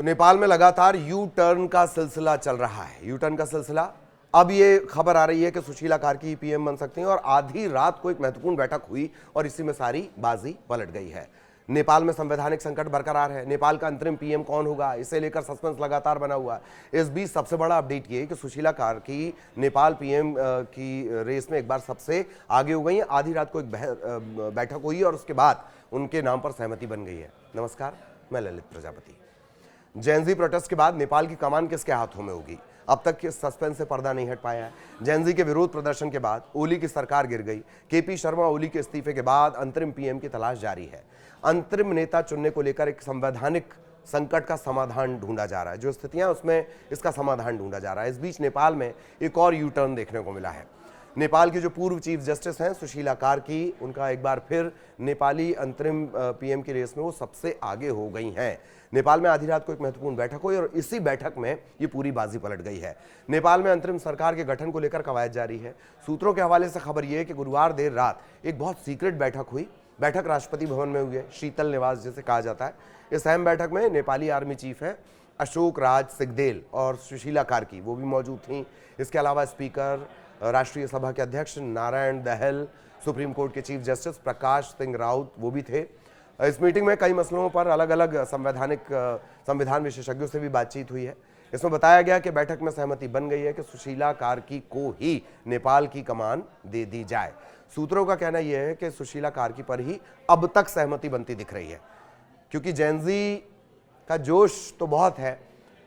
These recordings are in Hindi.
तो नेपाल में लगातार यू टर्न का सिलसिला चल रहा है। यू टर्न का सिलसिला, अब ये खबर आ रही है कि सुशीला कार्की पीएम बन सकती हैं और आधी रात को एक महत्वपूर्ण बैठक हुई और इसी में सारी बाजी पलट गई है। नेपाल में संवैधानिक संकट बरकरार है। नेपाल का अंतरिम पीएम कौन होगा, इसे लेकर सस्पेंस लगातार बना हुआ है। इस बीच सबसे बड़ा अपडेट ये कि सुशीला कार्की नेपाल पीएम की रेस में एक बार सबसे आगे हो गई है। आधी रात को एक बैठक हुई और उसके बाद उनके नाम पर सहमति बन गई है। नमस्कार, मैं ललित प्रजापति। जेनजी प्रोटेस्ट के बाद नेपाल की कमान किसके हाथों में होगी, अब तक के सस्पेंस से पर्दा नहीं हट पाया है। जेनजी के विरोध प्रदर्शन के बाद ओली की सरकार गिर गई। केपी शर्मा ओली के इस्तीफे के बाद अंतरिम पीएम की तलाश जारी है। अंतरिम नेता चुनने को लेकर एक संवैधानिक संकट का समाधान ढूंढा जा रहा है। जो स्थितियां उसमें इसका समाधान ढूंढा जा रहा है। इस बीच नेपाल में एक और यू टर्न देखने को मिला है। नेपाल की जो पूर्व चीफ जस्टिस हैं सुशीला कार्की, उनका एक बार फिर नेपाली अंतरिम पीएम की रेस में वो सबसे आगे हो गई हैं। नेपाल में आधी रात को एक महत्वपूर्ण बैठक हुई और इसी बैठक में ये पूरी बाजी पलट गई है। नेपाल में अंतरिम सरकार के गठन को लेकर कवायद जारी है। सूत्रों के हवाले से खबर यह है कि गुरुवार देर रात एक बहुत सीक्रेट बैठक हुई। बैठक राष्ट्रपति भवन में हुई है, शीतल निवास जिसे कहा जाता है। इस अहम बैठक में नेपाली आर्मी चीफ है अशोक राज सिग्देल और सुशीला कार्की, वो भी मौजूद थी। इसके अलावा स्पीकर, राष्ट्रीय सभा के अध्यक्ष नारायण दहल, सुप्रीम कोर्ट के चीफ जस्टिस प्रकाश सिंह राउत वो भी थे। इस मीटिंग में कई मसलों पर अलग अलग संविधान विशेषज्ञों से भी बातचीत हुई है। इसमें बताया गया कि बैठक में सहमति बन गई है कि सुशीला कार्की को ही नेपाल की कमान दे दी जाए। सूत्रों का कहना यह है कि सुशीला कार्की पर ही अब तक सहमति बनती दिख रही है, क्योंकि जेनजी का जोश तो बहुत है,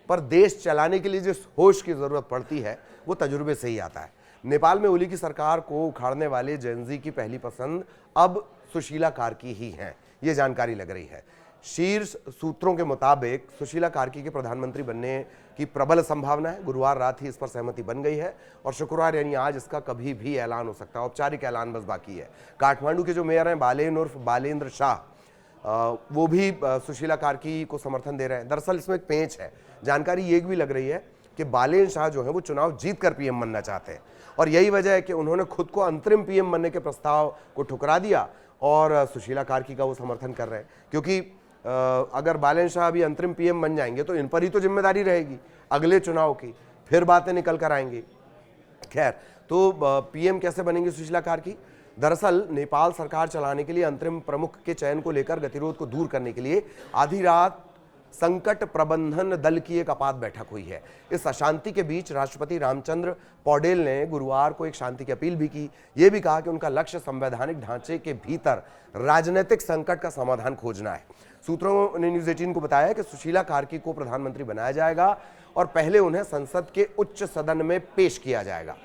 पर देश चलाने के लिए जिस होश की जरूरत पड़ती है वो तजुर्बे से ही आता है। नेपाल में ओली की सरकार को उखाड़ने वाले जेनजी की पहली पसंद अब सुशीला कार्की ही हैं, ये जानकारी लग रही है। शीर्ष सूत्रों के मुताबिक सुशीला कार्की के प्रधानमंत्री बनने की प्रबल संभावना है। गुरुवार रात ही इस पर सहमति बन गई है और शुक्रवार यानी आज इसका कभी भी ऐलान हो सकता है। औपचारिक ऐलान बस बाकी है। काठमांडू के जो मेयर हैं बालेन उर्फ बालेंद्र शाह, वो भी सुशीला कार्की को समर्थन दे रहे हैं। दरअसल इसमें एक पेंच है। जानकारी ये भी लग रही है कि बालेन शाह जो है वो चुनाव जीत कर पीएम बनना चाहते हैं और यही वजह है कि उन्होंने खुद को अंतरिम पीएम बनने के प्रस्ताव को ठुकरा दिया और सुशीला कार्की का वो समर्थन कर रहे हैं, क्योंकि अगर बालेन शाह अभी अंतरिम पीएम बन जाएंगे तो इन पर ही तो जिम्मेदारी रहेगी अगले चुनाव की, फिर बातें निकल कर आएंगी। खैर, तो पीएम कैसे बनेंगी सुशीला कार्की? दरअसल नेपाल सरकार चलाने के लिए अंतरिम प्रमुख के चयन को लेकर गतिरोध को दूर करने के लिए आधी रात संकट प्रबंधन दल की एक आपात बैठक हुई है। इस अशांति के बीच राष्ट्रपति रामचंद्र पौडेल ने गुरुवार को एक शांति की अपील भी की। यह भी कहा कि उनका लक्ष्य संवैधानिक ढांचे के भीतर राजनीतिक संकट का समाधान खोजना है। सूत्रों ने न्यूज 18 को बताया कि सुशीला कार्की को प्रधानमंत्री बनाया जाएगा और पहले उन्हें संसद के उच्च सदन में पेश किया जाएगा।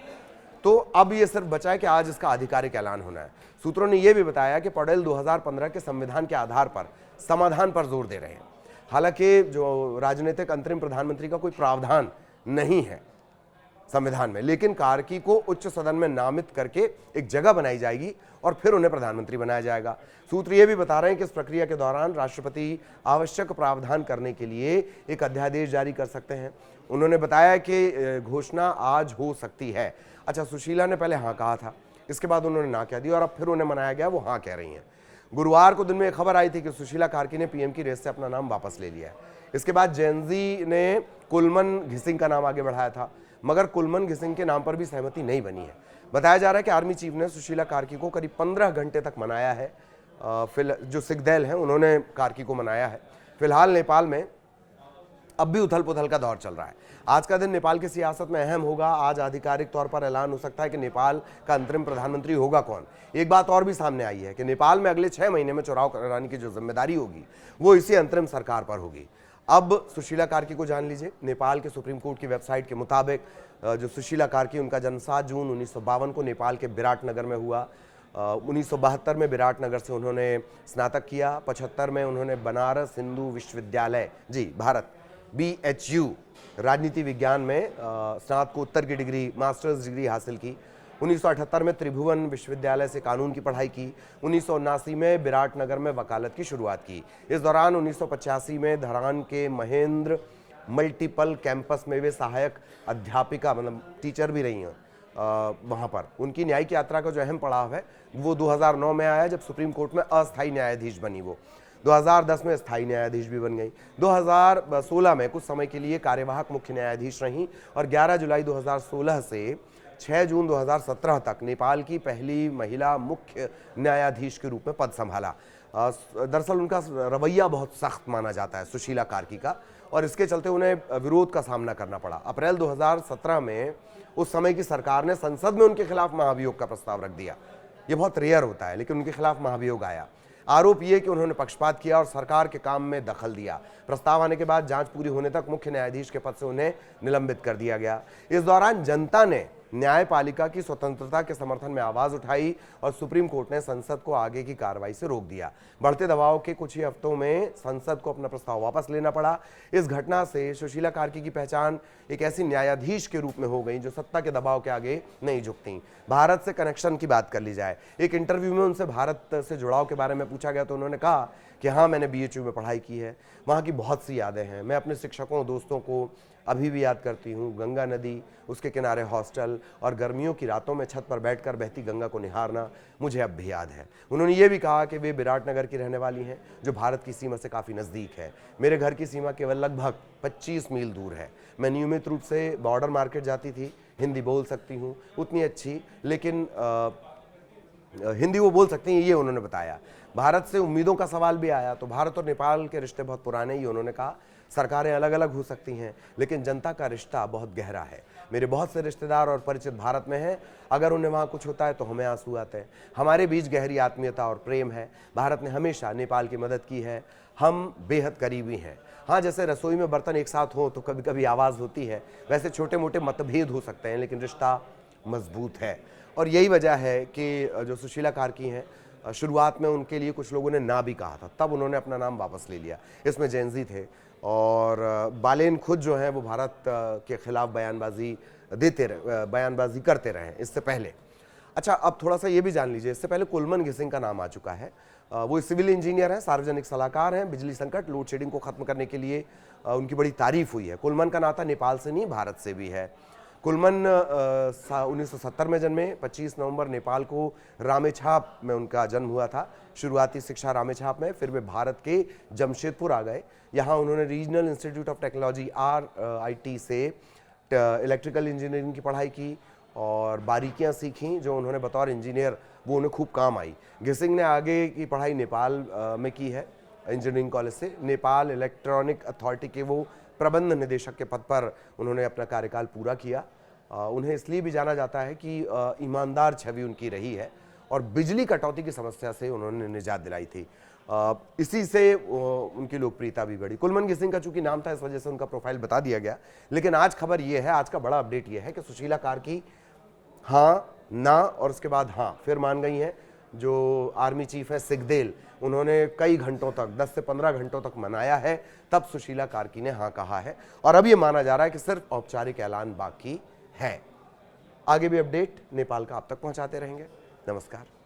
तो अब यह सिर्फ बचा है कि आज इसका आधिकारिक ऐलान होना है। सूत्रों ने यह भी बताया कि पौडेल 2015 के संविधान के आधार पर समाधान पर जोर दे रहे हैं। हालांकि जो राजनीतिक अंतरिम प्रधानमंत्री का कोई प्रावधान नहीं है संविधान में, लेकिन कार्की को उच्च सदन में नामित करके एक जगह बनाई जाएगी और फिर उन्हें प्रधानमंत्री बनाया जाएगा। सूत्र ये भी बता रहे हैं कि इस प्रक्रिया के दौरान राष्ट्रपति आवश्यक प्रावधान करने के लिए एक अध्यादेश जारी कर सकते हैं। उन्होंने बताया कि घोषणा आज हो सकती है। अच्छा, सुशीला ने पहले हाँ कहा था, इसके बाद उन्होंने ना कह दी और अब फिर उन्हें मनाया गया, वो हाँ कह रही हैं। गुरुवार को दिन में एक खबर आई थी कि सुशीला कार्की ने पीएम की रेस से अपना नाम वापस ले लिया है। इसके बाद जेनजी ने कुलमन घिसिंग का नाम आगे बढ़ाया था, मगर कुलमन घिसिंग के नाम पर भी सहमति नहीं बनी है। बताया जा रहा है कि आर्मी चीफ ने सुशीला कार्की को करीब 15 घंटे तक मनाया है। जो सिग्देल हैं उन्होंने कार्की को मनाया है। फिलहाल नेपाल में अब भी उथल पुथल का दौर चल रहा है। आज का दिन नेपाल की सियासत में अहम होगा। आज आधिकारिक तौर पर ऐलान हो सकता है कि नेपाल का अंतरिम प्रधानमंत्री होगा कौन। एक बात और भी सामने आई है कि नेपाल में अगले 6 महीने में चुनाव कराने की जो जिम्मेदारी होगी वो इसी अंतरिम सरकार पर होगी। अब सुशीला कार्की को जान लीजिए। नेपाल के सुप्रीम कोर्ट की वेबसाइट के मुताबिक जो सुशीला कार्की, उनका जन्म 7 जून 1952 को नेपाल के विराटनगर में हुआ। 1972 में विराटनगर से उन्होंने स्नातक किया। 75 में उन्होंने बनारस हिंदू विश्वविद्यालय भारत BHU राजनीति विज्ञान में स्नातकोत्तर की डिग्री, मास्टर्स डिग्री हासिल की। 1978 में त्रिभुवन विश्वविद्यालय से कानून की पढ़ाई की। 1979 में विराटनगर में वकालत की शुरुआत की। इस दौरान 1985 में धरान के महेंद्र मल्टीपल कैंपस में वे सहायक अध्यापिका मतलब टीचर भी रही हैं। वहाँ पर उनकी न्यायिक यात्रा का जो अहम पड़ाव है वो 2009 में आया, जब सुप्रीम कोर्ट में अस्थायी न्यायाधीश बनी वो। 2010 में स्थायी न्यायाधीश भी बन गई। 2016 में कुछ समय के लिए कार्यवाहक मुख्य न्यायाधीश रहीं और 11 जुलाई 2016 से 6 जून 2017 तक नेपाल की पहली महिला मुख्य न्यायाधीश के रूप में पद संभाला। दरअसल उनका रवैया बहुत सख्त माना जाता है सुशीला कार्की का, और इसके चलते उन्हें विरोध का सामना करना पड़ा। अप्रैल 2017 में उस समय की सरकार ने संसद में उनके खिलाफ महाभियोग का प्रस्ताव रख दिया। ये बहुत रेयर होता है, लेकिन उनके खिलाफ महाभियोग आया। आरोप ये कि उन्होंने पक्षपात किया और सरकार के काम में दखल दिया। प्रस्ताव आने के बाद जांच पूरी होने तक मुख्य न्यायाधीश के पद से उन्हें निलंबित कर दिया गया। इस दौरान जनता ने न्यायपालिका की स्वतंत्रता के समर्थन में आवाज उठाई और सुप्रीम कोर्ट ने संसद को आगे की कार्रवाई से रोक दिया। बढ़ते दबाव के कुछ ही हफ्तों में संसद को अपना प्रस्ताव वापस लेना पड़ा। इस घटना से सुशीला कार्की की पहचान एक ऐसी न्यायाधीश के रूप में हो गई जो सत्ता के दबाव के आगे नहीं झुकती। भारत से कनेक्शन की बात कर ली जाए, एक इंटरव्यू में उनसे भारत से जुड़ाव के बारे में पूछा गया तो उन्होंने कहा कि हाँ, मैंने BHU में पढ़ाई की है, वहाँ की बहुत सी यादें हैं। मैं अपने शिक्षकों दोस्तों को अभी भी याद करती हूँ। गंगा नदी, उसके किनारे हॉस्टल और गर्मियों की रातों में छत पर बैठकर बहती गंगा को निहारना मुझे अब भी याद है। उन्होंने ये भी कहा कि वे विराटनगर की रहने वाली हैं, जो भारत की सीमा से काफ़ी नज़दीक है। मेरे घर की सीमा केवल लगभग 25 मील दूर है। मैं नियमित रूप से बॉर्डर मार्केट जाती थी। हिंदी बोल सकती हूँ, उतनी अच्छी, लेकिन हिंदी वो बोल सकती हैं, ये उन्होंने बताया। भारत से उम्मीदों का सवाल भी आया तो भारत और नेपाल के रिश्ते बहुत पुराने ही उन्होंने कहा। सरकारें अलग अलग हो सकती हैं, लेकिन जनता का रिश्ता बहुत गहरा है। मेरे बहुत से रिश्तेदार और परिचित भारत में हैं। अगर उन्हें वहाँ कुछ होता है तो हमें आंसू आते हैं। हमारे बीच गहरी आत्मीयता और प्रेम है। भारत ने हमेशा नेपाल की मदद की है। हम बेहद करीबी हैं। हाँ, जैसे रसोई में बर्तन एक साथ हो तो कभी कभी आवाज़ होती है, वैसे छोटे मोटे मतभेद हो सकते हैं, लेकिन रिश्ता मजबूत है। और यही वजह है कि जो सुशीला कार्की हैं, शुरुआत में उनके लिए कुछ लोगों ने ना भी कहा था, तब उन्होंने अपना नाम वापस ले लिया। इसमें जैनजी थे और बालेन खुद जो है वो भारत के खिलाफ बयानबाजी करते रहे इससे पहले। अच्छा, अब थोड़ा सा ये भी जान लीजिए, इससे पहले कुलमन घिसिंग का नाम आ चुका है। वो सिविल इंजीनियर हैं, सार्वजनिक सलाहकार हैं। बिजली संकट, लोड शेडिंग को खत्म करने के लिए उनकी बड़ी तारीफ हुई है। कुलमन का नाता नेपाल से नहीं, भारत से भी है। कुलमन 1970 में जन्मे। 25 नवंबर नेपाल को रामेछाप में उनका जन्म हुआ था। शुरुआती शिक्षा रामेछाप में, फिर वे भारत के जमशेदपुर आ गए। यहाँ उन्होंने regional institute of technology RIT से इलेक्ट्रिकल इंजीनियरिंग की पढ़ाई की और बारीकियाँ सीखीं जो उन्होंने बतौर इंजीनियर वो उन्हें खूब काम आई। घिसिंग ने आगे की पढ़ाई नेपाल में की है, इंजीनियरिंग कॉलेज से। नेपाल इलेक्ट्रॉनिक अथॉरिटी के वो प्रबंध निदेशक के पद पर उन्होंने अपना कार्यकाल पूरा किया। उन्हें इसलिए भी जाना जाता है कि ईमानदार छवि उनकी रही है और बिजली कटौती की समस्या से उन्होंने निजात दिलाई थी। इसी से उनकी लोकप्रियता भी बढ़ी। कुलमन घिसिंग का चूंकि नाम था, इस वजह से उनका प्रोफाइल बता दिया गया। लेकिन आज खबर यह है, आज का बड़ा अपडेट यह है कि सुशीला कार्की हाँ, ना और उसके बाद हाँ फिर मान गई हैं। जो आर्मी चीफ है सिगदेल, उन्होंने कई घंटों तक, 10 से 15 घंटों तक मनाया है, तब सुशीला कार्की ने हाँ कहा है। और अब ये माना जा रहा है कि सिर्फ औपचारिक ऐलान बाकी है। आगे भी अपडेट नेपाल का आप तक पहुंचाते रहेंगे। नमस्कार।